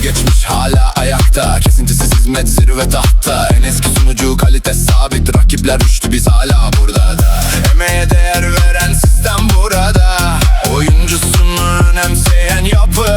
geçmiş hala ayakta. Kesintisiz hizmet zirve tahta. En eski sunucu kalite sabit. Rakipler uçtu biz hala burada da. Emeğe değer veren sistem burada. Oyuncusunu önemseyen yapı.